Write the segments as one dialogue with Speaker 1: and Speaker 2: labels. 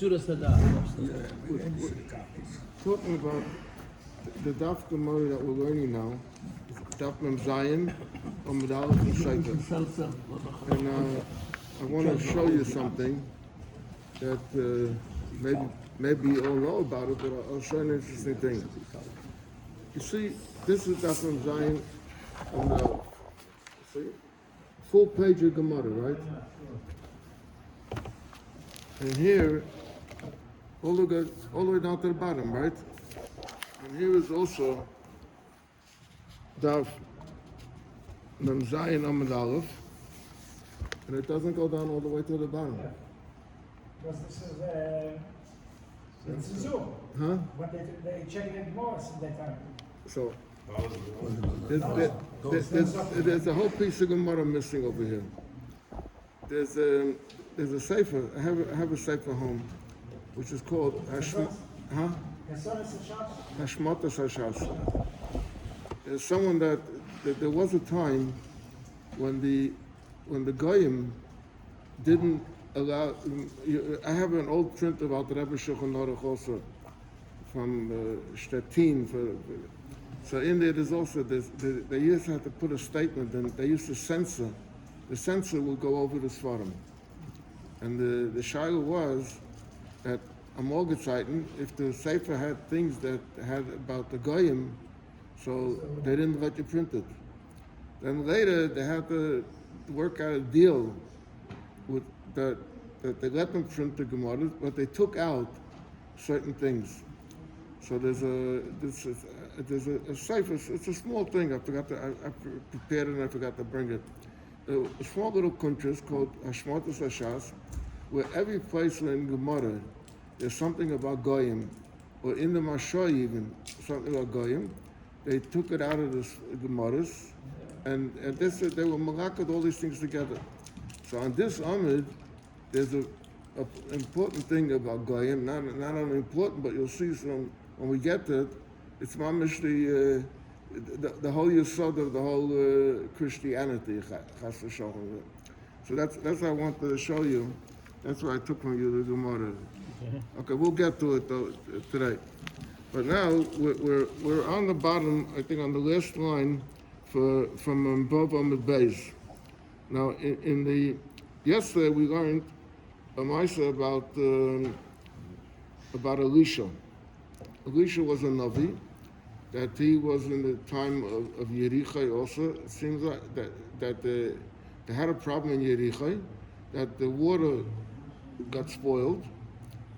Speaker 1: Talking about the Daf Gemara that we're learning now, Daf Mem Zayin, Amud Aleph and Sefer. And I want to show you something that maybe you all know about it, but I'll show you an interesting thing. You see, this is Daf Mem Zayin, Amud Aleph. See, full page of Gemara, right? And here, all the way down to the bottom, right? And here is also Daf Mem Zayin Amud Aleph, and it doesn't go down all the way to the bottom.
Speaker 2: Because this is Zoom.
Speaker 1: Huh?
Speaker 2: But they check it more at that time.
Speaker 1: So there's a whole piece of Gemara missing over here. There's a sefer. I have a sefer home, which is called Hashmotas Hashas. There's someone that there was a time when the Goyim didn't allow. I have an old print about the Rebbe Shulchan Aruch also from Stettin. So in there, there's also they used to have to put a statement, and they used to censor. The censor will go over the Svarim, and the shaila was that Amol Gezeiten, if the sefer had things that had about the Goyim, so they didn't let you print it. Then later they had to work out a deal with that they let them print the Gemara, but they took out certain things. So there's a sefer. It's a small thing. I prepared it and I forgot to bring it. A small little country called Hashmotas Hashas, where every place in Gemara there's something about Goyim, or in the Mashah even something about Goyim. They took it out of the Gemaras, and they said they were malakad all these things together. So on this Amud, there's an important thing about Goyim, not only important, but you'll see some, when we get to it, it's mamish the whole yesod of the whole Christianity, chas v'shalom. So that's what I wanted to show you. That's what I took from you, the Gemara. Okay, we'll get to it though today. But now we're on the bottom, I think, on the last line from Bov Amud Beis. Now, in the yesterday we learned a ma'aseh about Elisha. Elisha was a Navi, that he was in the time of Yerichai also. It seems like that they had a problem in Yerichai, that the water got spoiled,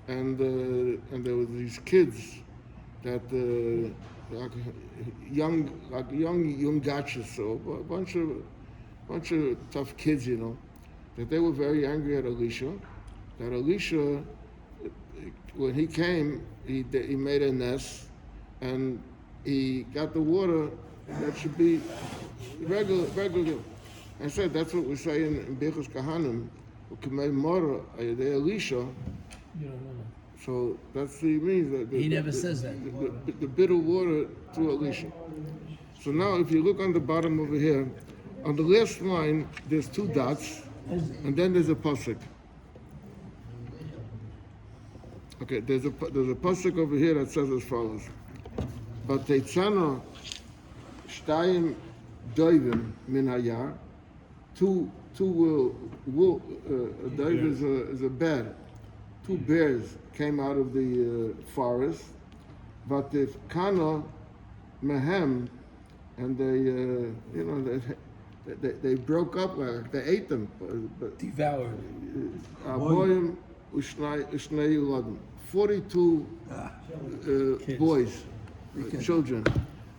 Speaker 1: and there were these kids that young gachas, so a bunch of tough kids, that they were very angry at Elisha. That Elisha, when he came, he made a nest, and he got the water that should be regular. I said that's what we say in Bechus Kahanim, Ukemei Mora, the Elisha.
Speaker 3: You don't know.
Speaker 1: So that's what he means.
Speaker 3: He never says that.
Speaker 1: The bitter water through Elisha. So now if you look on the bottom over here, on the last line, there's two dots, and then there's a pasuk. Okay, there's a pasuk over here that says as follows: But Teitzana shtayim doivim min hayar. Two doiv is a bear. Two bears came out of the forest. But if kana mehem, and they broke up, they ate them.
Speaker 3: Devoured.
Speaker 1: 42 boys, children.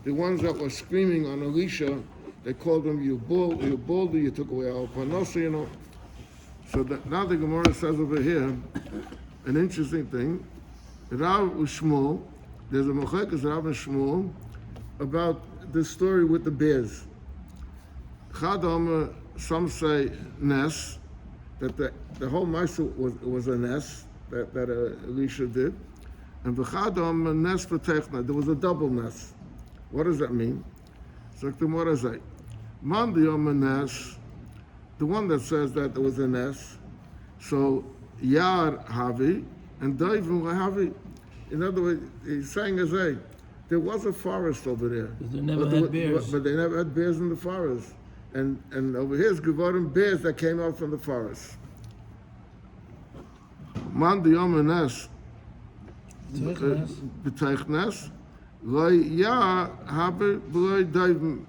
Speaker 1: The ones that were screaming on Elisha, they called them, you boulder, you took away our panosa, So now the Gemara says over here, an interesting thing. Rav Ushmuel, there's a Mochekas Rav and Shmuel about the story with the bears. Chad, some say Nes, that the whole Maisa was a Nes that Elisha did. And v'chadam Nes v'techna, there was a double Nes. What does that mean? So the Gemara says, Man diyom Nes, the one that says that there was a Nes, so Yar Havi, And Daivim Lahavi, in other words, he's saying as there was a forest over there.
Speaker 3: But they never had bears.
Speaker 1: But they never had bears in the forest. And over here is Gevarim bears that came out from the forest. Man the Yomenes Beteichnes Loi Ya Habe Loi Daivim.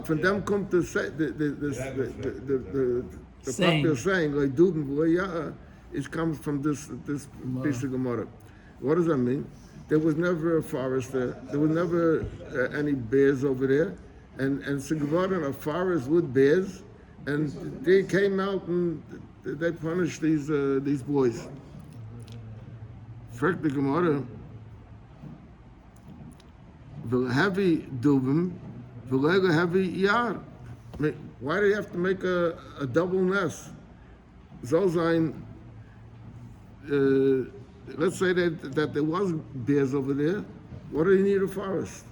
Speaker 1: From them come to say the popular saying like Dubin Boya, it comes from this piece of Gemara. What does that mean? There was never a forest there. There was never any bears over there, and Sigvarin a forest with bears, and they came out and they punished these boys. Frek the Gemara. Heavy dubim, heavy yard. Why do you have to make a double nest? Zolzain, let's say that there was bears over there. What do you need a forest?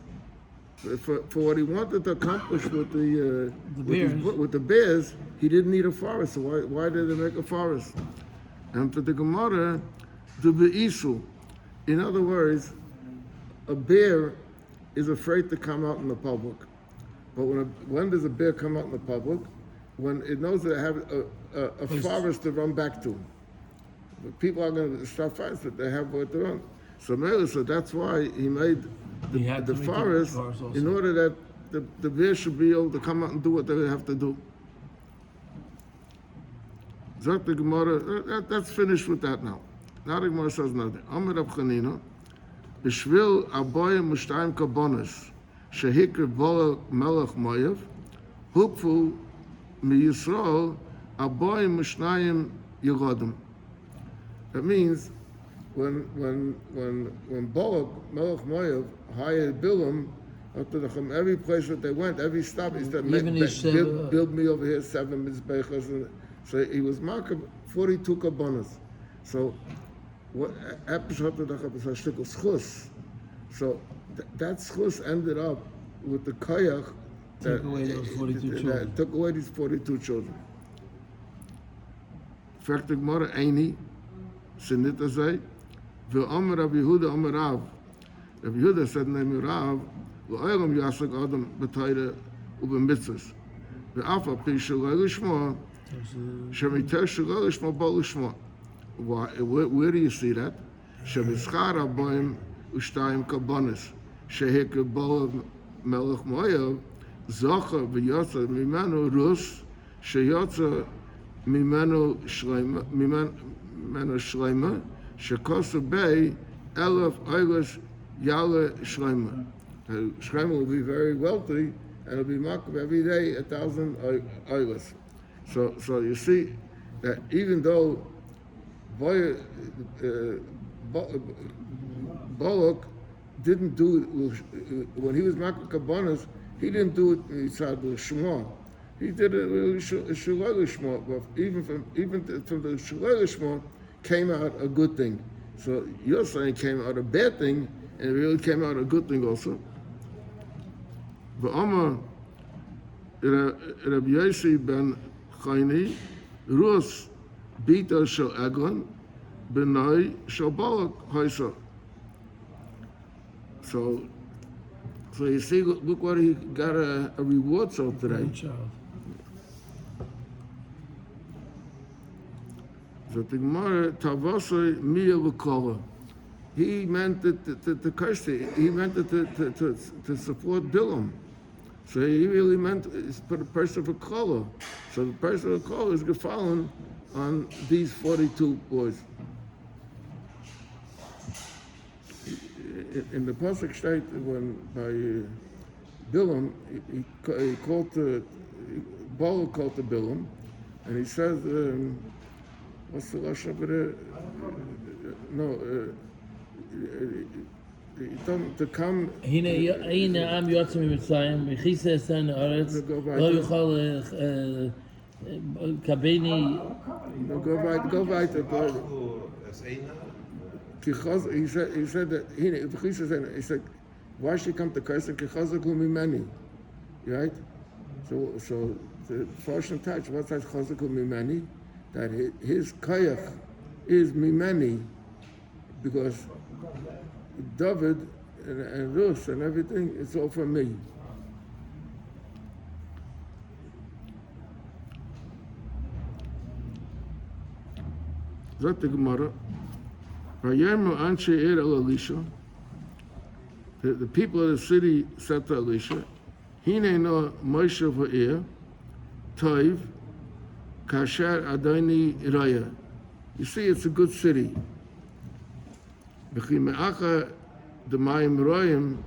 Speaker 1: For what he wanted to accomplish with the bears, he didn't need a forest. So why did they make a forest? And for the Gemara, the Be'isu. In other words, a bear is afraid to come out in the public. But when does a bear come out in the public? When it knows that it have a forest to run back to. But people are going to start fighting, so they have where to run. So that's why he made the forest in order that the bear should be able to come out and do what they have to do. Zot the Gemara, that's finished with that now. Now the Gemara says nothing. Amar Rav Chanina, Bishvil Aboyim Mushtayim Kabonis, Shehikr Bola Melech Moyev, Hukfu Mi Yisrael Aboyim Mushtayim Yegodim. That means when Balak Melech Moyev hired Bilam, from every place that they went, every stop, he said, build me over here 7 mizbechas. So he was marking 42 kabbanas. So what so that schus ended up with the koyach that took away these 42 children. Fragt Gemara Eini, Sinit Azay, Ve'omer Rabbi Yehuda Omer Rav. Rabbi Yehuda said name Rav, Ve'olam Yasek Adam B'Tayre U'B'Mitzvahs. Ve'afa Pi Shalai Lishma, Shemiteh Shalai Lishma Bo Lishma. Where do you see that? Shemischar Aboim Ushtayim Kabonis, Shehikr Bo Melech Moyev, Zocha V'Yotza Mimenu Rus, Sheyotza Mimenu Shleima, Shekosu Bey, Elef Eilis Yale Shleima. Shleima will be very wealthy and will be makab every day 1,000 Eilis. So you see that even though Balak didn't do it when he was makab Kabbanas, he didn't do it inside the Shema. He did it with Shalai Lishma, but even from the Shalai Lishma came out a good thing. So you're saying came out a bad thing, and it really came out a good thing also. But Amar Rabbi Yossi ben Chayni, Rus Bita Shel Eglon, Benai Shel Balak Haisa. So you see, look what he got a reward so today. So the Gemara Tavasoi Mia Lukola. He meant to curse it. He meant it to support Bilam. So he really meant to put a person of color. So the person of color is gefallen on these 42 boys. In the pasuk state when by Bilam, he called the Balak called to Bilam, and he says, what's the lashon over there? No, he told him to come.
Speaker 3: הנה עם יוצא ממצרים, וכיסא אסתן הארץ, לא יוכל קבני.
Speaker 1: Go weiter. He said that he said, why should he come to Christ? Many, right? So the portion touch, what's that chazakul mimeni? That his koyach is mimeni, because David and Rus and everything, it's all for me. Zot the Gemara. Vayermu anshe el Elisha. The people of the city said to Elisha, Hine no Moshe v'ir, Toiv, Kasher Adoni Raya. You see, it's a good city. V'chi me'acha the mayim royim,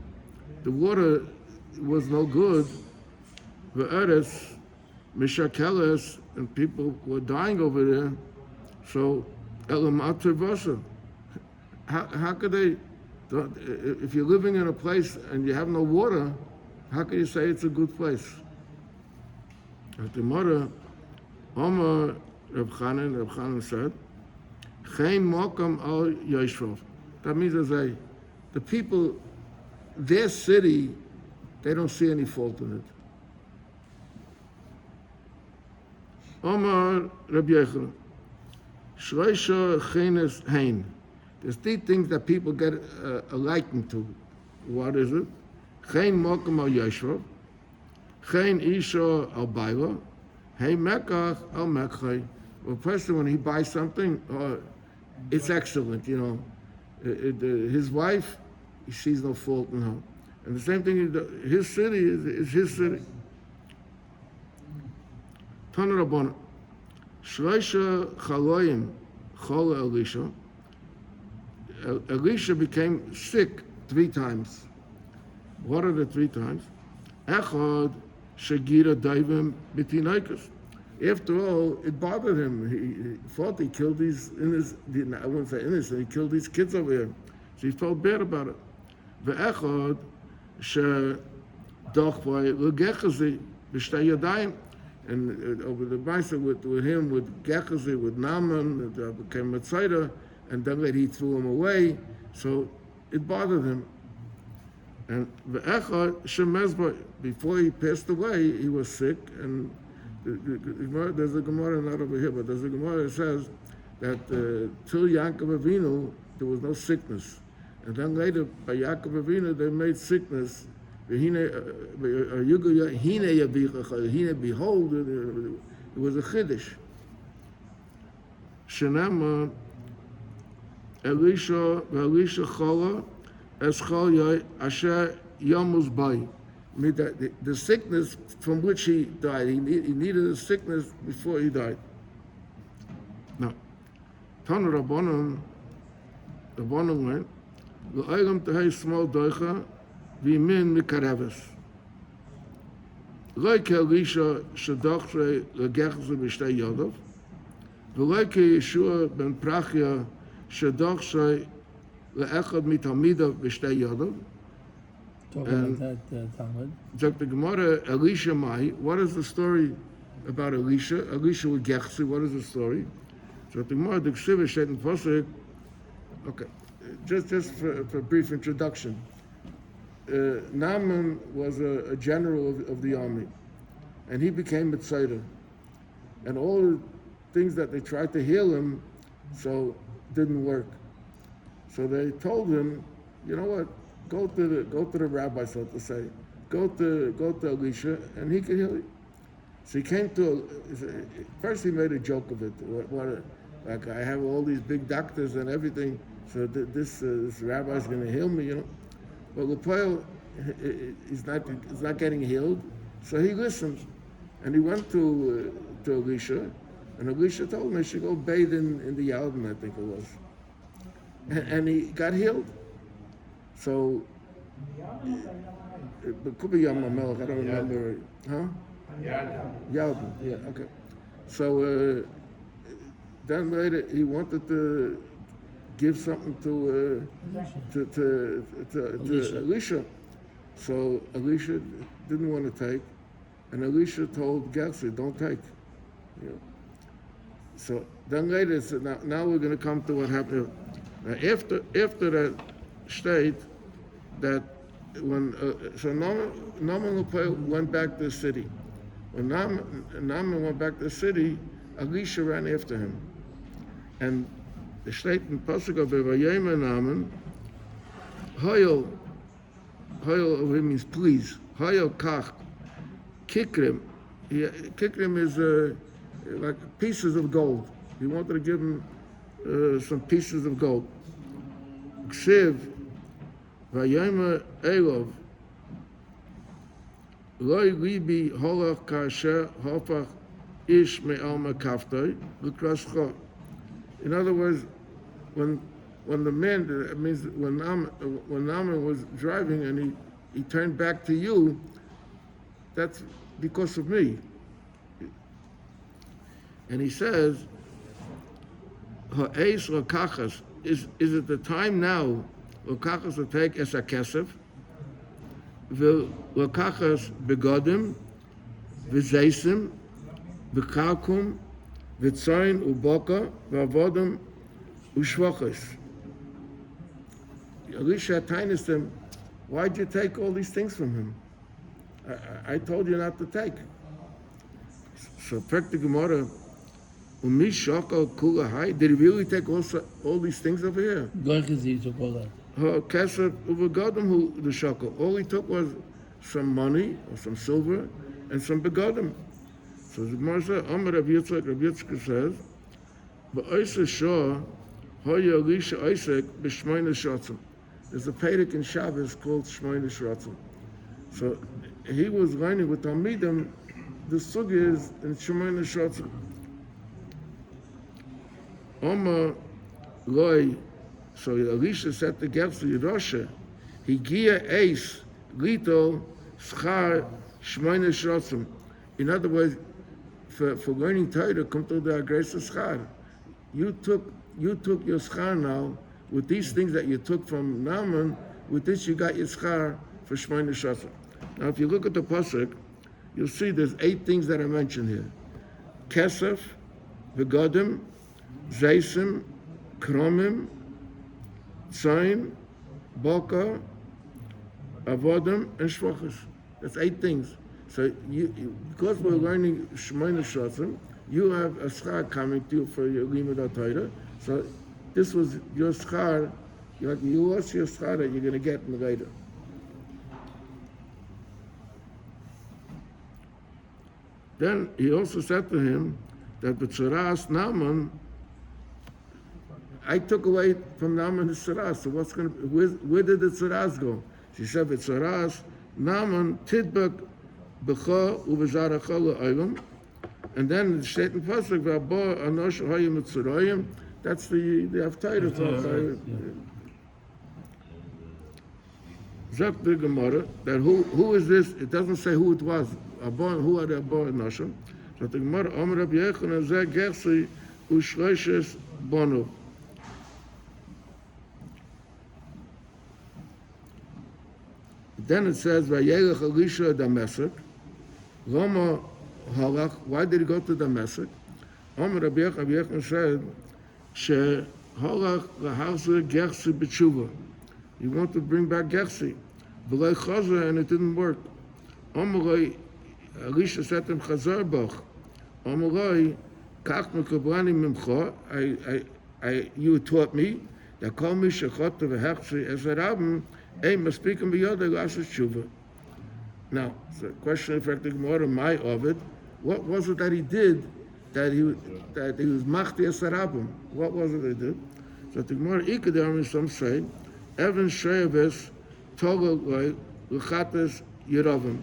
Speaker 1: the water was no good. V'eretz mishakeles, and people were dying over there. So elam atrevasa. How could they? If you're living in a place and you have no water, how can you say it's a good place? At the mother, Omar Reb Chanan said, Chein Mokam al Yeshov. That means the people, their city, they don't see any fault in it. Omar Reb Yechon, Shreisha Chenes Hein. There's three things that people get a liking to. What is it? Chein Mokam al Yeshov, Chein Isha al Baila, Hey Mekach al Mekchai. A person, when he buys something, it's excellent, you know. His wife, he sees no fault in her. And the same thing, his city is his city. Tana Rabbana, Shreisha Chaloyim Chola Elisha. Elisha became sick 3 times. What are the 3 times? Echad Shagira Daivim Bitinaikas. After all, it bothered him. He thought he killed these innocent, I wouldn't say innocent, he killed these kids over here. So he felt bad about it. Ve'echad she'dochvay l'gechazi b'shtei yadayim. And over the Maisa with him, with Gechazi, with Naaman, became Matzayda, and then he threw him away. So it bothered him. And ve'echad she'mezbah, before he passed away, he was sick, and there's a Gemara not over here, but there's a Gemara that says that till Yaakov Avinu there was no sickness, and then later by Yaakov Avinu they made sickness. Behold, it was a chiddush. Shenema Elisha chola eschol asher yamus bay. The sickness from which he died, he needed a sickness before he died. Now, Tana Rabbanon went, L'olam tehei small doicha, v'yimin mikareves. Like Elisha shadachre legechze b'shtei yodov, v'like Yeshua ben Prachia shadachre le'echad mitalmidav b'shtei yodov.
Speaker 3: Talking about that Talmud.
Speaker 1: The Gemara, Elisha Mai, what is the story about Elisha? Elisha with Gechsi, what is the story? So the Gemara, the Ksiva said in Pasuk, okay, just for a brief introduction. Naaman was a general of the army, and he became Mitzayda. And all the things that they tried to heal him, so didn't work. So they told him, you know what? Go to the rabbi, so to say. Go to Elisha, and he can heal you. So he came to. First, he made a joke of it. Like I have all these big doctors and everything. So this rabbi is going to heal me, you know. But Lepoel, he's not getting healed. So he listened, and he went to Elisha, and Elisha told him he should go bathe in the Yarden, I think it was, and he got healed. So, it could be Yam HaMelech, I don't remember. Huh? Yarden, yeah, okay. So, then later he wanted to give something to Elisha. So Elisha didn't want to take, and Elisha told Gersi, don't take. You know. So then later, so now we're going to come to what happened. Now after that state, that when so Naaman went back to the city. When Naaman went back to the city, Elisha ran after him, and Der steht in Pasuk auf Vayayma Namen, Hoyel over means please, Hoyel Kach, Kikrim. Kikrim is like pieces of gold. He wanted to give him some pieces of gold. Ksiv, Vayayma Elov, Loi Libi Holach Kasher Hofach Ish Me'alma Kaftoi, Lukrascha. In other words, when the man, it means when Naaman was driving and he turned back to you, that's because of me. And he says, Ha'es Lokachas, is it the time now, Lokachas to take as a kesef, Lokachas begodim, v'zeisim, v'kalkum, v'tzoin uboka, v'avodim ushvachas. Elisha asked him, why'd you take all these things from him? I told you not to take. So, Pekta Gemara, Umi shakal kula hai. Did he really take all these things over here?
Speaker 3: Goichezi took all that.
Speaker 1: Kesef uvegadim hu the shakal. All he took was some money or some silver and some begadim. So the Gemara says, Amar Rav Yitzchak says, Ba'oisa shah hoya Elisha Isaac b'shmoina shatzim. There's a Perek in Shabbos called Shmoina Shratzim. So he was learning with Talmidim the sugyas in Shmoina Shratzim. Oma loy. So Elisha said to Gersi Yerosha, Higia Eis Lito Schar Shmoina Shratzim. In other words, for learning Torah, come to the Agresa Schar. You took your schar now with these things that you took from Naaman. With this, you got your schar for Shmoina Shratzim. Now, if you look at the pasuk, you'll see there's 8 things that are mentioned here: kesef, begadim, zeisim, kromim, tzayin, boka, avodim, and shvachas. That's 8 things. So, because we're learning Shmoina Shratzim, you have a schar coming to you for your limud Torah. So this was your schar. You lost your schar that you're going to get in later. Then he also said to him that the tzaras Naaman, I took away from Naaman his tzaras. So where did the tzaras go? She said the tzaras Naaman tidbak b'cha uv'zaracha le'olam. And then the Shaitan Pasuk, V'abo Anosh Hoyim Mitzrayim, that's the Haftarah talk. Zok the Gemara, that who is this? It doesn't say who it was. Who are the Abo Anoshim? So the Gemara, Omer Rabbi Yechanan Zeh Gersi Ushloishes Bonu. Then it says, Vayelech Elisha Damasek, Roma Halach, why did he go to Damascus? Omer Rabbi Yechon said, She Halach laharze Gersi b'tshuva. He wanted to bring back Gersi. V'lei chazer, and it didn't work. Omer Elisha said to him, Chazar bach. Omer kach mekabrani mimcha, you taught me, that kol mi shechot v'hechzi es harabim, ein maspikim b'yodei lasis tshuva. Now, the question of the Gemara, my Ovid, what was it that he did that he was machti esarabim? What was it he did? So the Gemara Ikadam, some say, Evan Sheyavis Togo Luchatas Yerovim.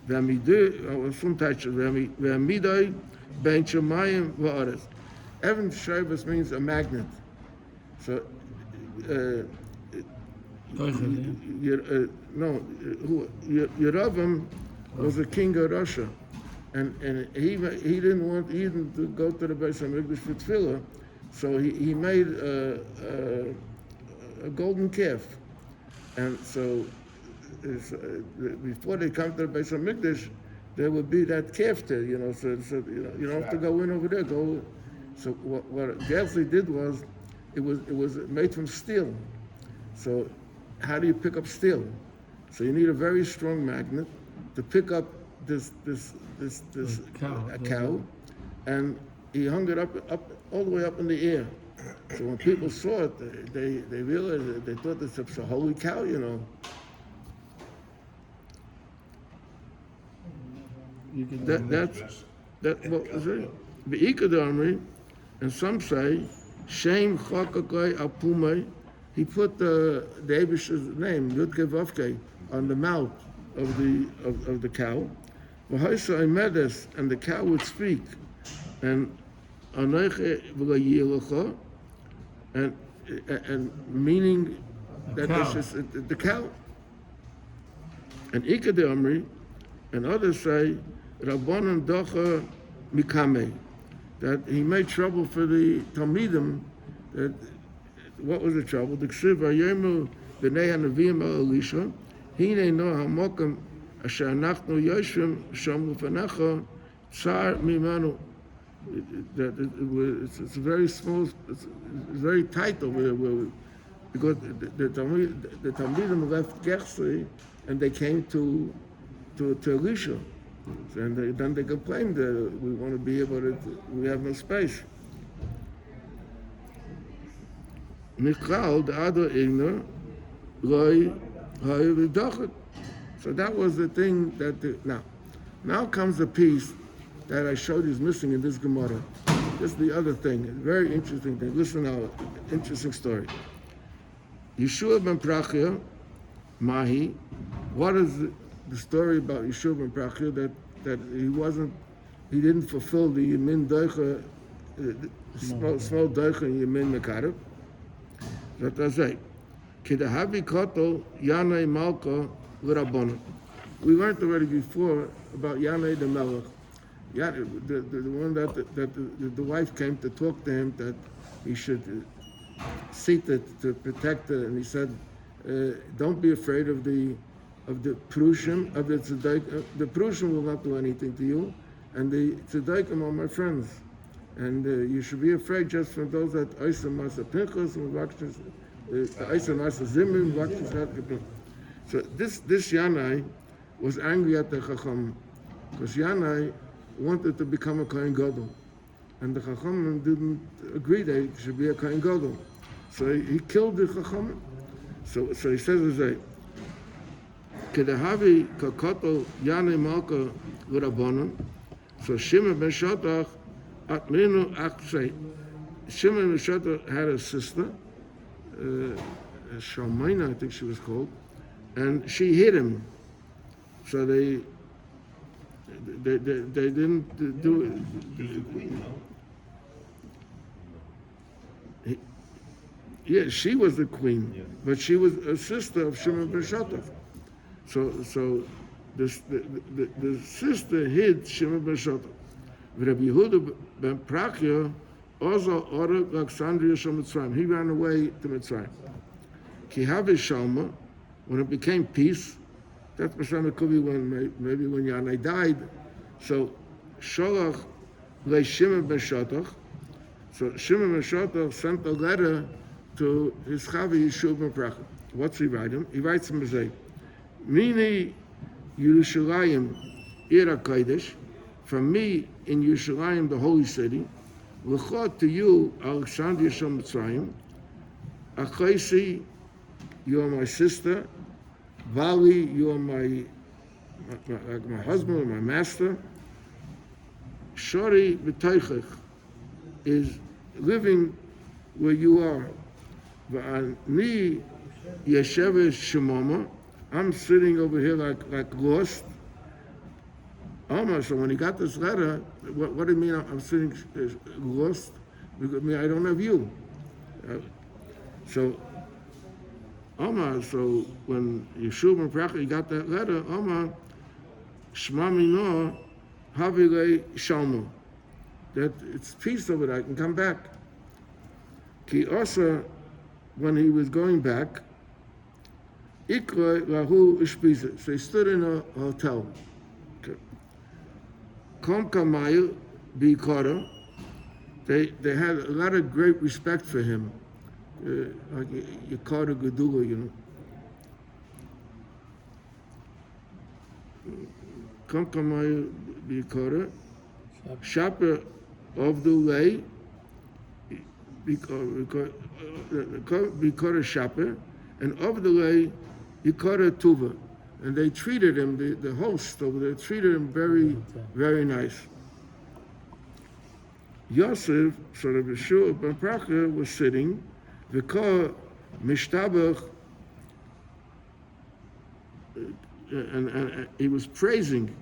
Speaker 1: V'amidu, some touch v'amidoi ben Shemayim v'aretz. Evan Sheyavis means a magnet. So, Yerovim was the king of Russia, and he didn't go to the Beis Hamikdash for tefillah, so he made a golden calf, and so before they come to the Beis Hamikdash, there would be that calf there, So you don't have to go in over there. So what Gersi did was, it was made from steel. So how do you pick up steel? So you need a very strong magnet to pick up this cow, and he hung it up all the way up in the air. So when people saw it, they realized that they thought it's a holy cow, you know.
Speaker 3: You can
Speaker 1: That's what was it. Be'ikadamri, and some say, Shem Chakakai Apumai, he put the Abish's name, Yudke Vavke, on the mouth of the cow. V'haisa Imedes, and the cow would speak, and Anoiche V'layilacha, and meaning that this is the cow. And Ikadamri, and others say, Rabbanan Docha Mikame, that he made trouble for the Talmidim. That what was the trouble? The Ksiv Vayemu B'nei Hanavim El Elisha, Hine No Hamokim Asher Anachnu Yoshim Sham Ufanecha Tsar Mimanu. It's very small. It's very tight over there, because the Talmidim left Gersi and they came to Elisha. And then they complained that we want to be able to, we have no space. So that was the thing that, now comes the piece that I showed is missing in this Gemara. This is the other thing, a very interesting thing. Listen now, interesting story. Yeshua ben Prachia, Mahi, what is the story about Yeshua ben Prachia that he didn't fulfill the Yemin Doicha, small Doicha in Yemin Mekarev? That I say, Kedahavi Koto Yanei Malka L'Rabbanan. We learned already before about Yanei the Melech. Yeah, the one that the wife came to talk to him that he should seat it to protect it, and he said, "Don't be afraid of the Prushim, of the Tzedek. The Prushim will not do anything to you, and the Tzedekim are my friends, and you should be afraid just from those that Eisa Masa Pinchas and Eisa Masa Zimri and So this Yanai was angry at the Chacham, because Yanai wanted to become a Kohen Gadol, and the Chacham didn't agree that he should be a Kohen Gadol. So he killed the Chacham. So he says, Kedahavi Kakoto Yanei Malka L'Rabbanan. So Shimon ben Shotach Atminu Aksei. Shimon ben Shotach had a sister, Shalmaina, I think she was called, and she hid him. So they didn't do it. Yeah, she was the queen, but she was a sister of Shimon ben Shotach. So the sister hid Shimon ben Shotach. Rabbi Yehuda ben Prachia also ordered Alexandria from Mitzrayim. He ran away to Mitzrayim. Ki havi Shalma, when it became peace, that's Mashama could be maybe when Yanai died. So Sholach le Shimon ben Shotach. So Shimon ben Shotach sent a letter to his Chavi Yeshua ben Prachia. What's he write him? He writes him as a Mini Yerushalayim Ir HaKodesh, from me in Yerushalayim, the holy city, L'chot to you, Alexandria Shom Mitzrayim, Achaisi, you are my sister, Vali, you are my husband, my master, Shori B'teichech is living where you are, V'ani Yesheves Shemoma, I'm sitting over here like lost. So when he got this letter, what do you mean I'm sitting lost? Because I don't have you. So when Yeshua ben Prachia got that letter, Shma Mino Havile Shalmo, that it's peace over there, I can come back. Ki also, when he was going back, Ikra Lahu Ishpiza, so he stood in a hotel. Kom Kamayu Bikara, they had a lot of great respect for him. Like Yikara Gedula, you know. Kom Kamayu Bikara, Shapa of the Lay, Bikara Shaper, and over the way, Yikara Tuva. And they treated him, the host over there, treated him very, very nice. Yosef, so the Yeshua ben Pracha was sitting, Vikar Mishtabach, and he was praising.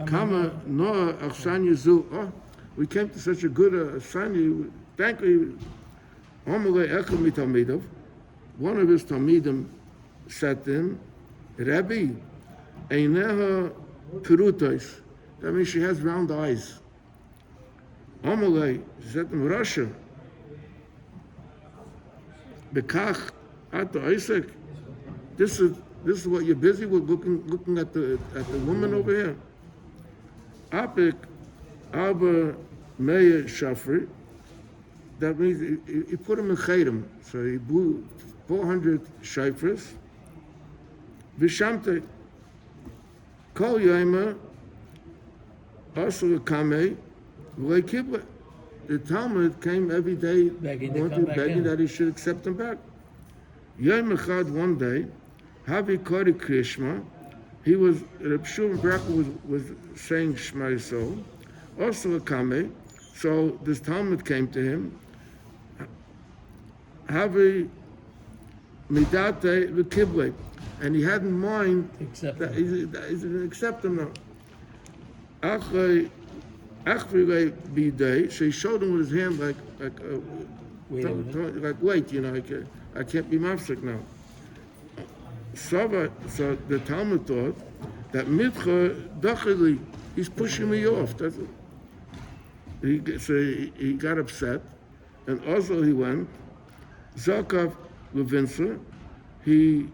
Speaker 1: Kama Noah Achsanya Zu. Oh, we came to such a good Achsanya. Thank you. Amalei Echel Mitalmidov. One of his Talmidim said to him, Rabbi, Eineha Perutais. That means she has round eyes. Amalei said to him, Rasha, Bekach Ato Isaac. This is what you're busy with, looking at the woman over here. Apik Abba Meir Shafri. That means he put him in Chayrim. So he blew 400 shayfers. Vishamte Kol Yaima Asur Kamei V'lei Kibla. The Talmud came every day begging that he should accept him back. Yom Echad, one day, Havi Kori Krishma, he was, Reb Shimon Bracha was saying Shema Yisrael, also a Kame, so this Talmud came to him, Havi Midate V'Kible, and he had in mind that he's going to accept him now. Achvile Bidei, so he showed him with his hand wait, you know, I can't be mafsik now. So the Talmud thought that Mitcha Dachili, he's pushing me off. That's it. So he got upset, and also he went. Zakav Levinsa, he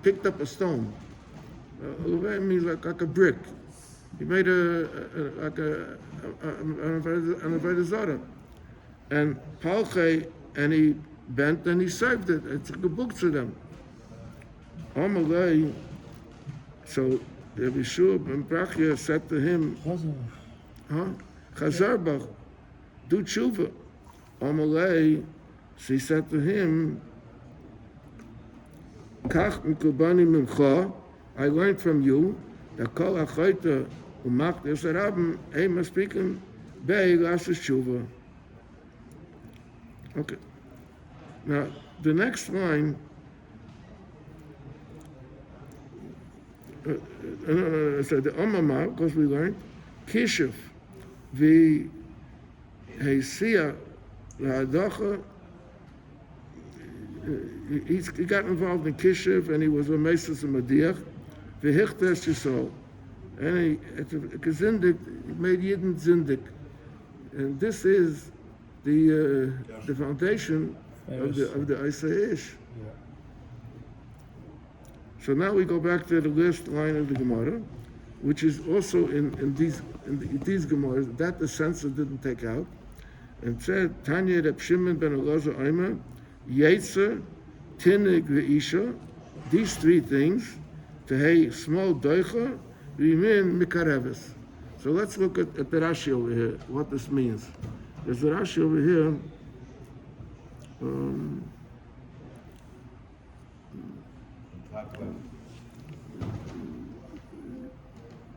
Speaker 1: picked up a stone. It means like a brick. He made an Avodah, and Palche, and he bent and he served it. It took a book to them. Amalei, so Rabbi Yeshua ben Brachya said to him, Chazar bach, do tshuva. Amalei, so he said to him, Kach mikubani mincha, I learned from you that kol achaita umach desarabim ema speaking bei lashes tshuva. Okay. Now the next line. So the Omama, because we learned Kishiv the Hesia La'adacha. He got involved in Kishiv and he was a Meses and Madiach. The Hichtes Yisrael. And he Zindik, made Yidden Zindik. And this is the foundation of the Isaiah. So now we go back to the last line of the Gemara, which is also in these Gemaras, that the censor didn't take out, and said, Tanya Reb Shimon ben Elazar Omer, Yetzer, Tinig ve'isha, these three things, Tehei small doicha, Rimin mikareves. So let's look at the Rashi over here, what this means. There's a Rashi over here,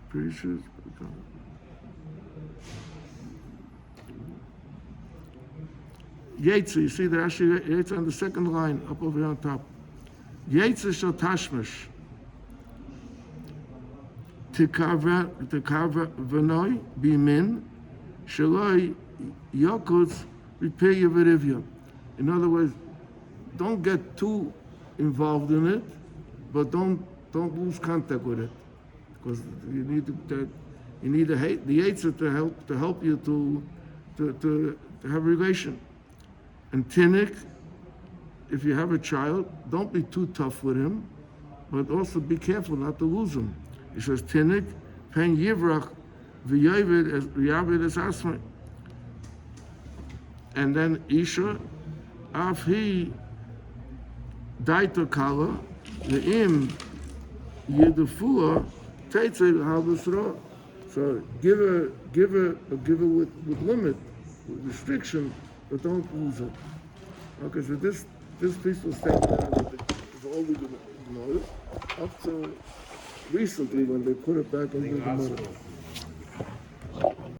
Speaker 1: precious. Yetzer, you see the Rashi Yetzer on the second line, up over here on top. Yetzer shall tashmish. Tikava v'noi bimin shaloi yokutz repeya v'rivya. In other words, don't get too involved in it, but don't lose contact with it, because you need the Yetzer to help you to have a relation. And Tinnik, if you have a child, don't be too tough with him, but also be careful not to lose him. He says Tinnik, pen yivrach v'yavid es asmai. And then Isha, af he daita kala ve'im yedufua teitzel halbusra. So give her with limit, with restriction, but don't lose it. Okay, so this piece will stay down with all the Gemara up to recently when they put it back into the Gemara.